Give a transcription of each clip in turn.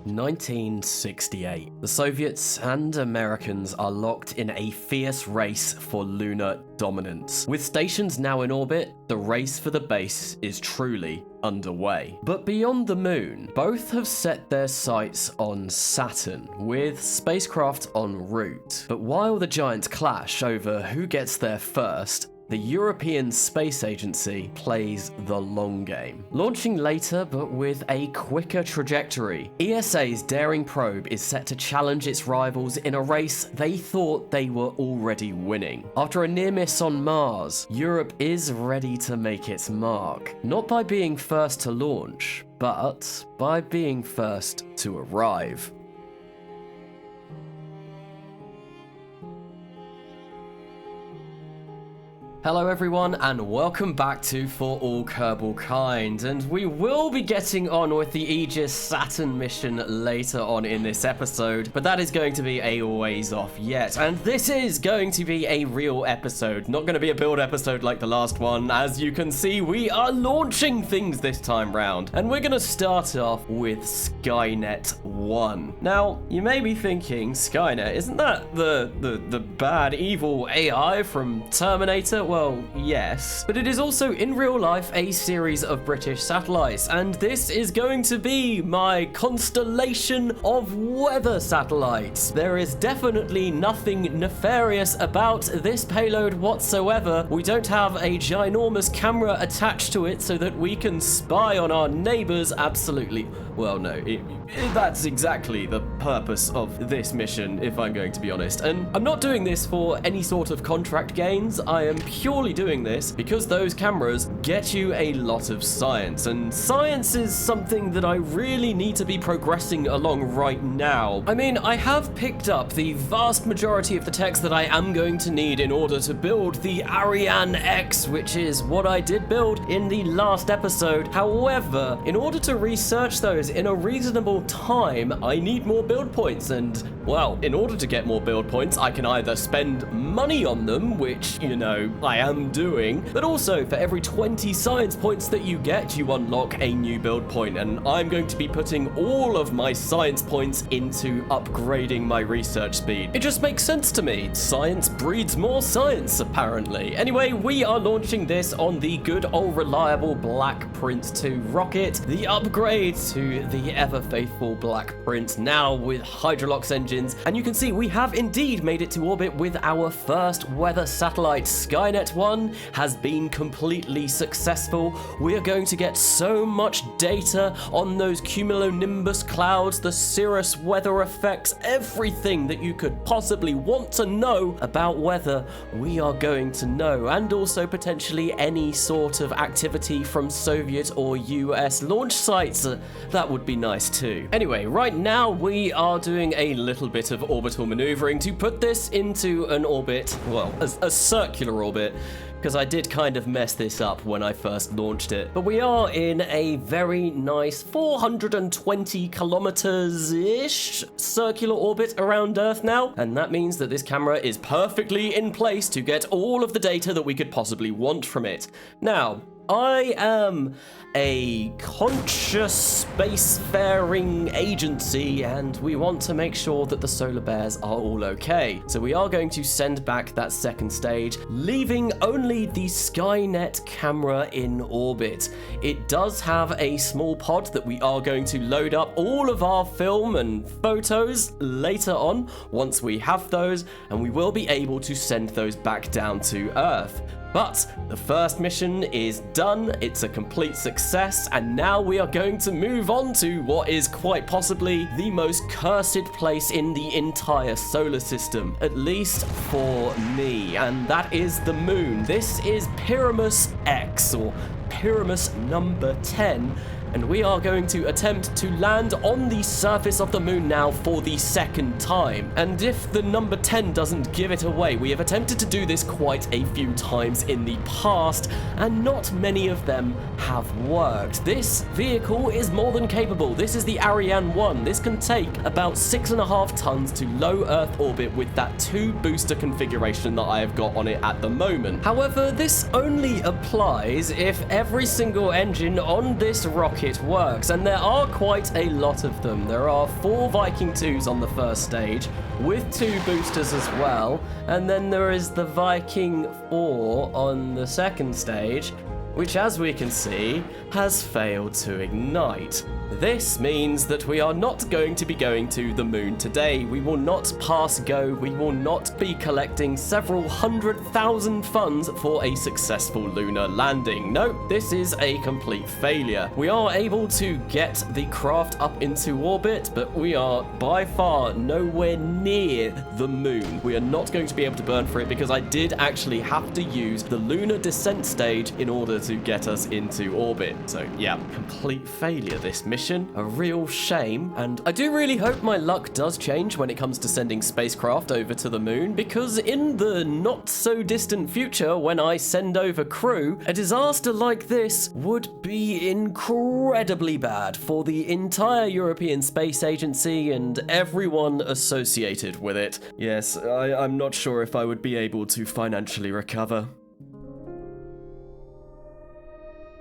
1968. The Soviets and Americans are locked in a fierce race for lunar dominance. With stations now in orbit, the race for the base is truly underway. But beyond the moon, both have set their sights on Saturn, with spacecraft en route. But while the giants clash over who gets there first, the European Space Agency plays the long game. Launching later, but with a quicker trajectory, ESA's daring probe is set to challenge its rivals in a race they thought they were already winning. After a near miss on Mars, Europe is ready to make its mark, not by being first to launch, but by being first to arrive. Hello everyone, and welcome back to For All Kerbalkind, and we will be getting on with the Aegis Saturn mission later on in this episode, but that is going to be a ways off yet, and this is going to be a real episode, not going to be a build episode like the last one. As you can see, we are launching things this time round, and we're going to start off with Skynet I. Now, you may be thinking, Skynet, isn't that the bad, evil AI from Terminator? Well, yes, but it is also in real life a series of British satellites, and this is going to be my constellation of weather satellites. There is definitely nothing nefarious about this payload whatsoever. We don't have a ginormous camera attached to it so that we can spy on our neighbors. Absolutely. Well, no, that's exactly the purpose of this mission, if I'm going to be honest. And I'm not doing this for any sort of contract gains. I am purely doing this because those cameras get you a lot of science, and science is something that I really need to be progressing along right now. I mean, I have picked up the vast majority of the text that I am going to need in order to build the Pyramus X, which is what I did build in the last episode. However, in order to research those in a reasonable time, I need more build points, and well, in order to get more build points, I can either spend money on them, which, you know, I am doing, but also for every 20 science points that you get, you unlock a new build point, and I'm going to be putting all of my science points into upgrading my research speed. It just makes sense to me. Science breeds more science, apparently. Anyway, we are launching this on the good old reliable Black Prince 2 rocket, the upgrade to the ever faithful Black Prince, now with Hydrolox engines, and you can see we have indeed made it to orbit with our first weather satellite. Skynet I has been completely successful. We are going to get so much data on those cumulonimbus clouds, the cirrus weather effects, everything that you could possibly want to know about weather, we are going to know, and also potentially any sort of activity from Soviet or US launch sites. That would be nice too. Anyway, right now we are doing a little bit of orbital maneuvering to put this into an orbit, well, a circular orbit, because I did kind of mess this up when I first launched it. But we are in a very nice 420 kilometers-ish circular orbit around Earth now, and that means that this camera is perfectly in place to get all of the data that we could possibly want from it. Now, I am a conscious spacefaring agency, and we want to make sure that the solar bears are all okay. So we are going to send back that second stage, leaving only the Skynet camera in orbit. It does have a small pod that we are going to load up all of our film and photos later on, once we have those, and we will be able to send those back down to Earth. But the first mission is done, it's a complete success, and now we are going to move on to what is quite possibly the most cursed place in the entire solar system, at least for me, and that is the moon. This is Pyramus X, or Pyramus number 10, and we are going to attempt to land on the surface of the moon now for the second time. And if the number 10 doesn't give it away, we have attempted to do this quite a few times in the past, and not many of them have worked. This vehicle is more than capable. This is the Pyramus I. This can take about 6.5 tons to low Earth orbit with that 2 booster configuration that I have got on it at the moment. However, this only applies if every single engine on this rocket rocket works, and there are quite a lot of them. There are 4 Viking 2s on the first stage, with 2 boosters as well, and then there is the Viking 4 on the second stage, which, as we can see, has failed to ignite. This means that we are not going to be going to the moon today. We will not pass go. We will not be collecting several 100,000 funds for a successful lunar landing. No, this is a complete failure. We are able to get the craft up into orbit, but we are by far nowhere near the moon. We are not going to be able to burn for it because I did actually have to use the lunar descent stage in order to get us into orbit. So yeah, complete failure this mission. A real shame, and I do really hope my luck does change when it comes to sending spacecraft over to the moon, because in the not so distant future, when I send over crew, a disaster like this would be incredibly bad for the entire European Space Agency and everyone associated with it. Yes, I'm not sure if I would be able to financially recover.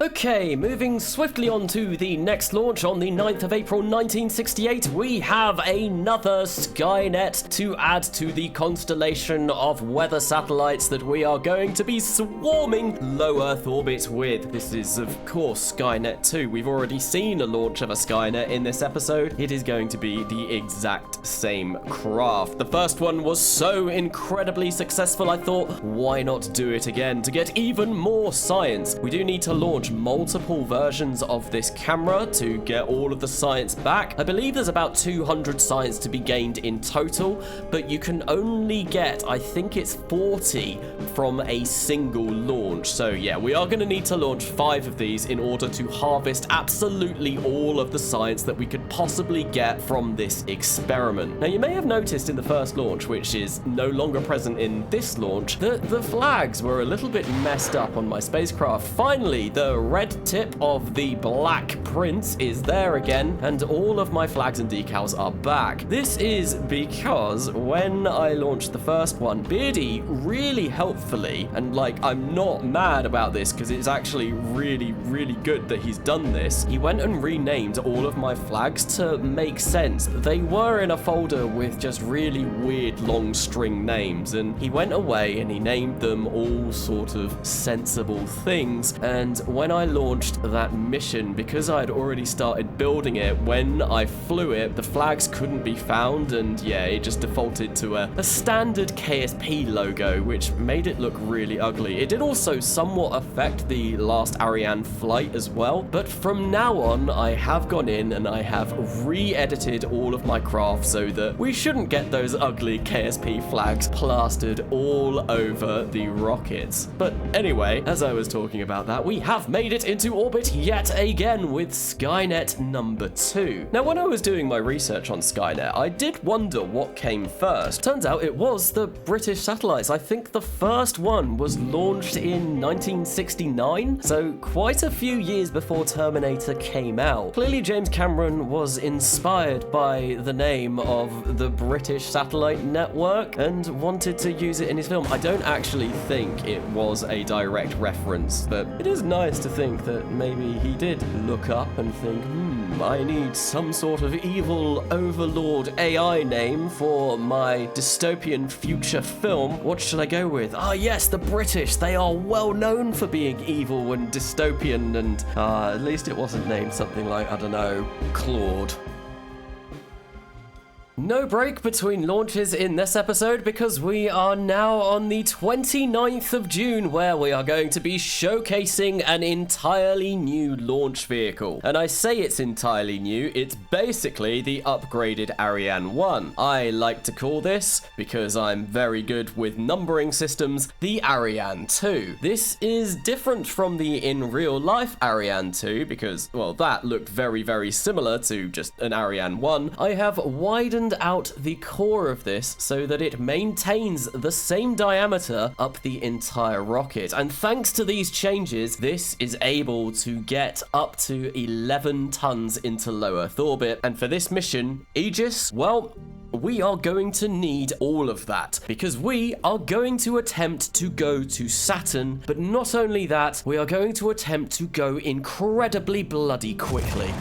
Okay, moving swiftly on to the next launch on the 9th of April 1968, we have another Skynet to add to the constellation of weather satellites that we are going to be swarming low Earth orbit with. This is, of course, Skynet II. We've already seen a launch of a Skynet in this episode. It is going to be the exact same craft. The first one was so incredibly successful, I thought, why not do it again to get even more science? We do need to launch multiple versions of this camera to get all of the science back. I believe there's about 200 science to be gained in total, but you can only get, I think it's 40 from a single launch. So yeah, we are going to need to launch 5 of these in order to harvest absolutely all of the science that we could possibly get from this experiment. Now, you may have noticed in the first launch, which is no longer present in this launch, that the flags were a little bit messed up on my spacecraft. Finally, the red tip of the Black Prince is there again, and all of my flags and decals are back. This is because when I launched the first one, Beardy really helpfully, and like, I'm not mad about this because it's actually really, really good that he's done this, he went and renamed all of my flags to make sense. They were in a folder with just really weird long string names, and he went away and he named them all sort of sensible things. And when I launched that mission, because I had already started building it, when I flew it, the flags couldn't be found, and yeah, it just defaulted to a standard KSP logo, which made it look really ugly. It did also somewhat affect the last Ariane flight as well, but from now on, I have gone in and I have re-edited all of my craft so that we shouldn't get those ugly KSP flags plastered all over the rockets. But anyway, as I was talking about that, we have made it into orbit yet again with Skynet number 2. Now, when I was doing my research on Skynet, I did wonder what came first. Turns out it was the British satellites. I think the first one was launched in 1969, so quite a few years before Terminator came out. Clearly, James Cameron was inspired by the name of the British satellite network and wanted to use it in his film. I don't actually think it was a direct reference, but it is nice to think that maybe he did look up and think, I need some sort of evil overlord AI name for my dystopian future film. What should I go with? Ah, yes, the British. They are well known for being evil and dystopian, and at least it wasn't named something like, I don't know, Claude. No break between launches in this episode because we are now on the 29th of June, where we are going to be showcasing an entirely new launch vehicle. And I say it's entirely new, it's basically the upgraded Ariane 1. I like to call this, because I'm very good with numbering systems, the Ariane 2. This is different from the in real life Ariane 2 because, well, that looked very, very similar to just an Ariane 1. I have widened out the core of this so that it maintains the same diameter up the entire rocket, and thanks to these changes, this is able to get up to 11 tons into low Earth orbit. And for this mission, Aegis, well, we are going to need all of that, because we are going to attempt to go to Saturn, but not only that, we are going to attempt to go incredibly bloody quickly.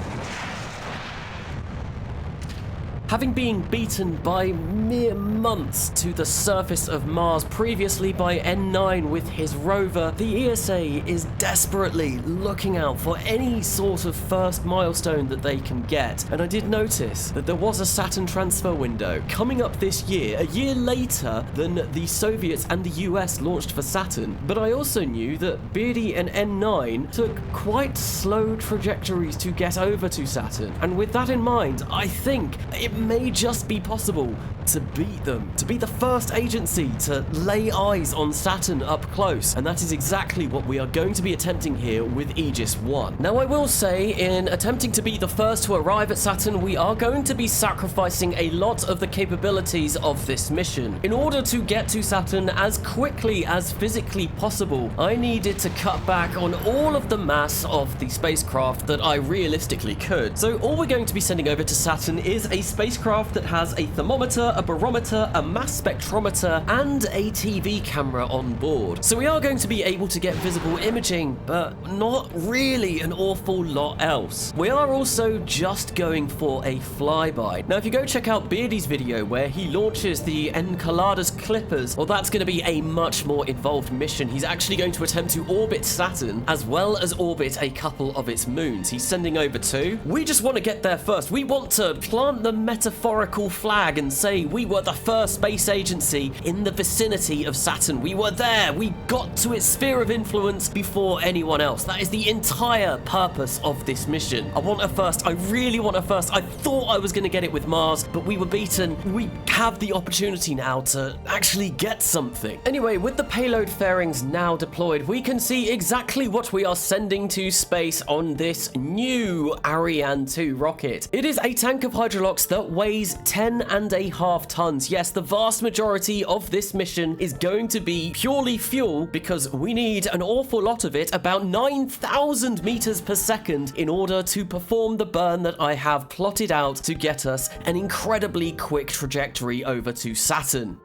Having been beaten by mere months to the surface of Mars previously by N9 with his rover, the ESA is desperately looking out for any sort of first milestone that they can get. And I did notice that there was a Saturn transfer window coming up this year, a year later than the Soviets and the US launched for Saturn. But I also knew that Beardy and N9 took quite slow trajectories to get over to Saturn. And with that in mind, I think it may just be possible to beat them, to be the first agency to lay eyes on Saturn up close, and that is exactly what we are going to be attempting here with Aegis I. Now I will say, in attempting to be the first to arrive at Saturn, we are going to be sacrificing a lot of the capabilities of this mission. In order to get to Saturn as quickly as physically possible, I needed to cut back on all of the mass of the spacecraft that I realistically could. So all we're going to be sending over to Saturn is a spacecraft that has a thermometer, a barometer, a mass spectrometer, and a TV camera on board. So we are going to be able to get visible imaging, but not really an awful lot else. We are also just going for a flyby. Now, if you go check out Beardy's video where he launches the Enceladus Clippers, well, that's going to be a much more involved mission. He's actually going to attempt to orbit Saturn, as well as orbit a couple of its moons. He's sending over 2. We just want to get there first. We want to plant the metaphorical flag and say we were the first space agency in the vicinity of Saturn. We were there. We got to its sphere of influence before anyone else. That is the entire purpose of this mission. I want a first. I really want a first. I thought I was going to get it with Mars, but we were beaten. We have the opportunity now to actually get something. Anyway, with the payload fairings now deployed, we can see exactly what we are sending to space on this new Ariane 2 rocket. It is a tank of Hydrolox that weighs 10.5 tons. Yes, the vast majority of this mission is going to be purely fuel, because we need an awful lot of it, about 9,000 meters per second, in order to perform the burn that I have plotted out to get us an incredibly quick trajectory over to Saturn.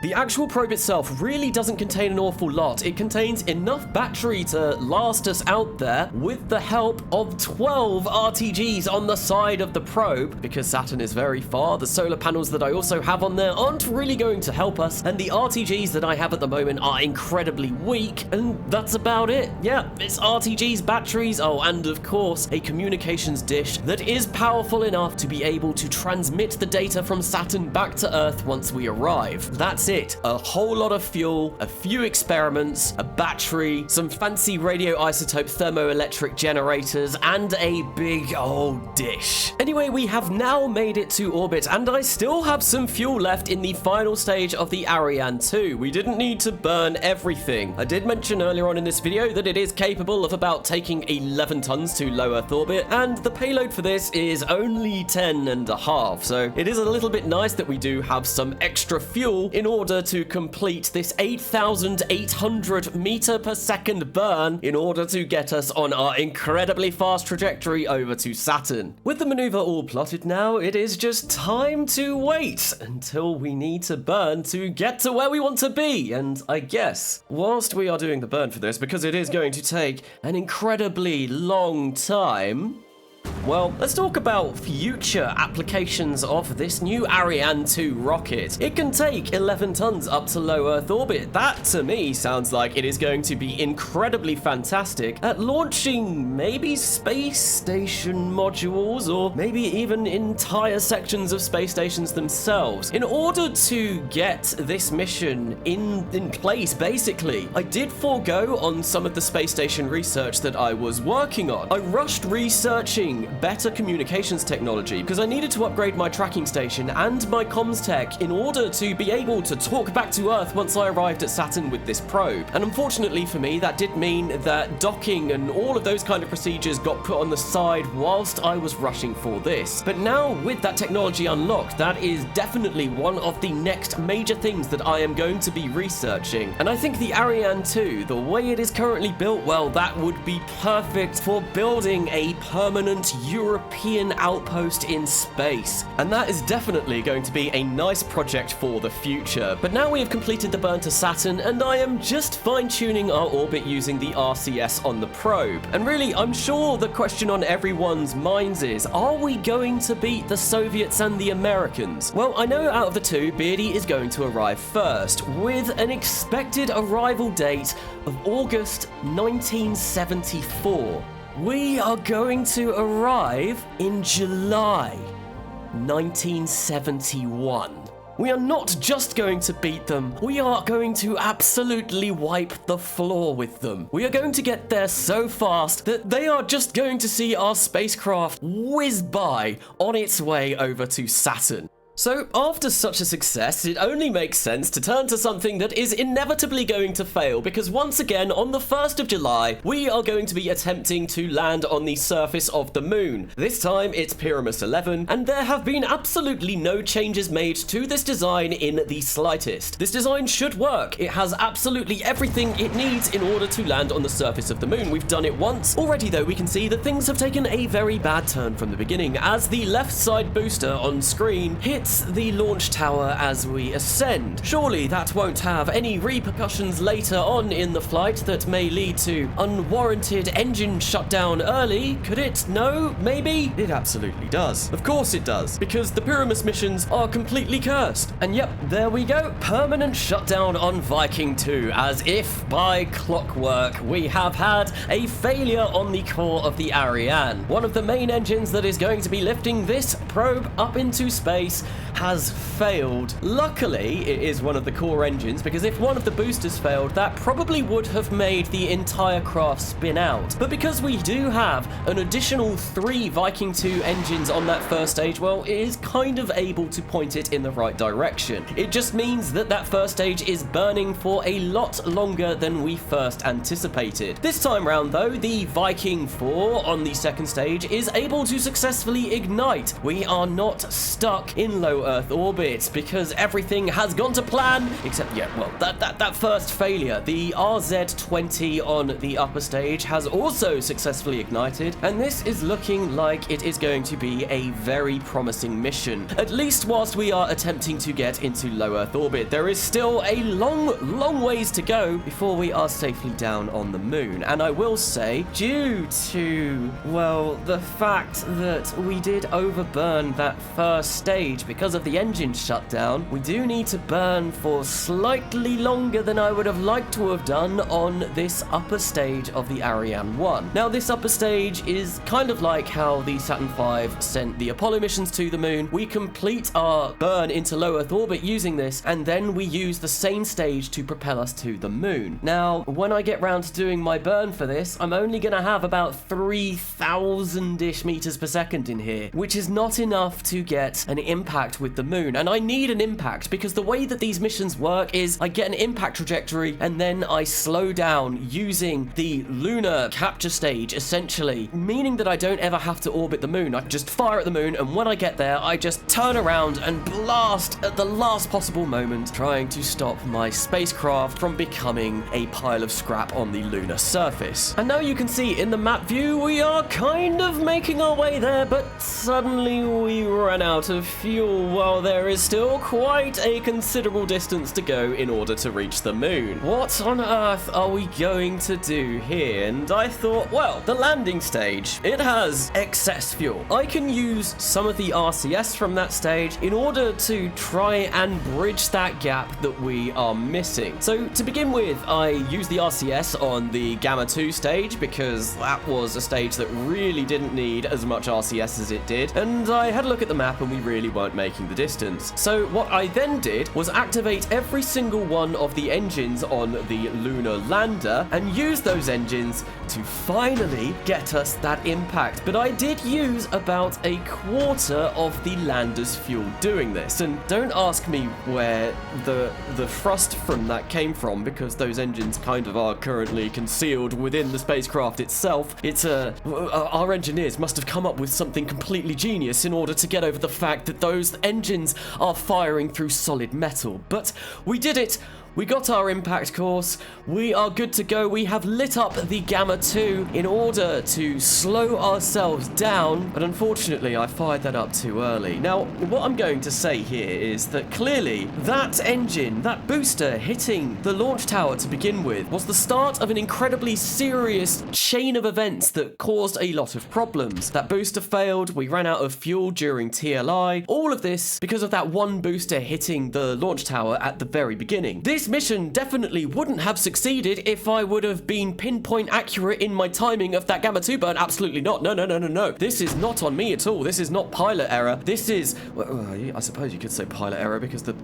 The actual probe itself really doesn't contain an awful lot. It contains enough battery to last us out there with the help of 12 RTGs on the side of the probe. Because Saturn is very far, the solar panels that I also have on there aren't really going to help us, and the RTGs that I have at the moment are incredibly weak, and that's about it. Yeah, it's RTGs, batteries, oh, and of course, a communications dish that is powerful enough to be able to transmit the data from Saturn back to Earth once we arrive. That's it. A whole lot of fuel, a few experiments, a battery, some fancy radioisotope thermoelectric generators, and a big old dish. Anyway, we have now made it to orbit, and I still have some fuel left in the final stage of the Ariane 2. We didn't need to burn everything. I did mention earlier on in this video that it is capable of about taking 11 tons to low Earth orbit, and the payload for this is only 10.5. So it is a little bit nice that we do have some extra fuel in order to complete this 8,800 meter per second burn in order to get us on our incredibly fast trajectory over to Saturn. With the maneuver all plotted now, it is just time to wait until we need to burn to get to where we want to be. And I guess whilst we are doing the burn for this, because it is going to take an incredibly long time, well, let's talk about future applications of this new Ariane 2 rocket. It can take 11 tons up to low Earth orbit. That, to me, sounds like it is going to be incredibly fantastic at launching maybe space station modules, or maybe even entire sections of space stations themselves. In order to get this mission in place, basically, I did forego on some of the space station research that I was working on. I rushed researching better communications technology because I needed to upgrade my tracking station and my comms tech in order to be able to talk back to Earth once I arrived at Saturn with this probe. And unfortunately for me, that did mean that docking and all of those kind of procedures got put on the side whilst I was rushing for this. But now with that technology unlocked, that is definitely one of the next major things that I am going to be researching. And I think the Ariane 2, the way it is currently built, well, that would be perfect for building a permanent European outpost in space. And that is definitely going to be a nice project for the future. But now we have completed the burn to Saturn, and I am just fine-tuning our orbit using the RCS on the probe. And really, I'm sure the question on everyone's minds is, are we going to beat the Soviets and the Americans? Well, I know out of the two, Beardy is going to arrive first, with an expected arrival date of August 1974. We are going to arrive in July 1971. We are not just going to beat them, we are going to absolutely wipe the floor with them. We are going to get there so fast that they are just going to see our spacecraft whiz by on its way over to Saturn. So, after such a success, it only makes sense to turn to something that is inevitably going to fail, because once again, on the 1st of July, we are going to be attempting to land on the surface of the moon. This time, it's Pyramus XI, and there have been absolutely no changes made to this design in the slightest. This design should work. It has absolutely everything it needs in order to land on the surface of the moon. We've done it once. Already, though, we can see that things have taken a very bad turn from the beginning, as the left side booster on screen hits the launch tower as we ascend. Surely that won't have any repercussions later on in the flight that may lead to unwarranted engine shutdown early, could it? No? Maybe? It absolutely does. Of course it does, because the Pyramus missions are completely cursed. And yep, there we go. Permanent shutdown on Viking 2, as if by clockwork we have had a failure on the core of the Ariane. One of the main engines that is going to be lifting this probe up into space has failed. Luckily, it is one of the core engines, because if one of the boosters failed, that probably would have made the entire craft spin out. But because we do have an additional 3 Viking 2 engines on that first stage, well, it is kind of able to point it in the right direction. It just means that that first stage is burning for a lot longer than we first anticipated. This time round, though, the Viking 4 on the second stage is able to successfully ignite. We are not stuck in low Earth orbit, because everything has gone to plan, except, yeah, well, that first failure. The RZ-20 on the upper stage has also successfully ignited, and this is looking like it is going to be a very promising mission, at least whilst we are attempting to get into low Earth orbit. There is still a long ways to go before we are safely down on the moon, and I will say, due to, well, the fact that we did overburn that first stage because of the engine shutdown, we do need to burn for slightly longer than I would have liked to have done on this upper stage of the Ariane 1. Now, this upper stage is kind of like how the Saturn V sent the Apollo missions to the moon. We complete our burn into low Earth orbit using this, and then we use the same stage to propel us to the moon. Now, when I get round to doing my burn for this, I'm only going to have about 3,000-ish meters per second in here, which is not enough to get an impact with the moon. And I need an impact, because the way that these missions work is I get an impact trajectory and then I slow down using the lunar capture stage, essentially, meaning that I don't ever have to orbit the moon. I just fire at the moon, and when I get there, I just turn around and blast at the last possible moment, trying to stop my spacecraft from becoming a pile of scrap on the lunar surface. And now you can see in the map view, we are kind of making our way there, but suddenly we ran out of fuel, while there is still quite a considerable distance to go in order to reach the moon. What on earth are we going to do here? And I thought, well, the landing stage, it has excess fuel. I can use some of the RCS from that stage in order to try and bridge that gap that we are missing. So to begin with, I used the RCS on the Gamma 2 stage, because that was a stage that really didn't need as much RCS as it did, and I had a look at the map and we really weren't making the distance. So what I then did was activate every single one of the engines on the lunar lander and use those engines to finally get us that impact. But I did use about a quarter of the lander's fuel doing this, and don't ask me where the thrust from that came from, because those engines kind of are currently concealed within the spacecraft itself. It's our engineers must have come up with something completely genius in order to get over the fact that those engines are firing through solid metal. But we did it We got our impact course. We are good to go. We have lit up the Gamma 2 in order to slow ourselves down, but unfortunately I fired that up too early. Now, what I'm going to say here is that clearly that engine, that booster hitting the launch tower to begin with, was the start of an incredibly serious chain of events that caused a lot of problems. That booster failed, we ran out of fuel during TLI, all of this because of that one booster hitting the launch tower at the very beginning. This mission definitely wouldn't have succeeded if I would have been pinpoint accurate in my timing of that Gamma 2 burn. Absolutely not. No. This is not on me at all. This is not pilot error. This is, well, I suppose you could say pilot error because the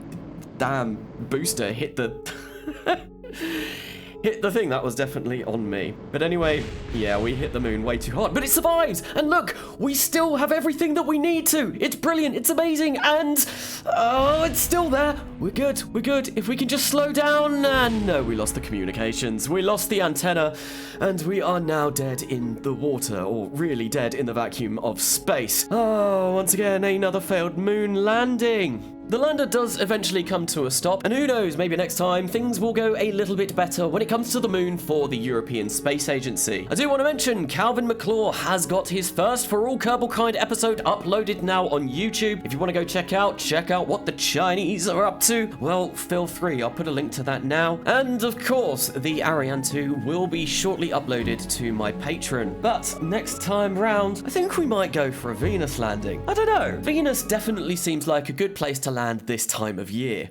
damn booster hit the hit the thing. That was definitely on me. But anyway, yeah, we hit the moon way too hard, but it survives. And look, we still have everything that we need to. It's brilliant. It's amazing. And oh, it's still there. We're good. We're good. If we can just slow down. And no, we lost the communications. We lost the antenna. And we are now dead in the water, or really dead in the vacuum of space. Oh, once again, another failed moon landing. The lander does eventually come to a stop, and who knows, maybe next time things will go a little bit better when it comes to the moon for the European Space Agency. I do want to mention Calvin Maclure has got his first For All Kerbalkind episode uploaded now on YouTube. If you want to go check out what the Chinese are up to, well, feel free, I'll put a link to that now. And of course, the Ariane 2 will be shortly uploaded to my Patreon. But next time round, I think we might go for a Venus landing. I don't know, Venus definitely seems like a good place to land this time of year.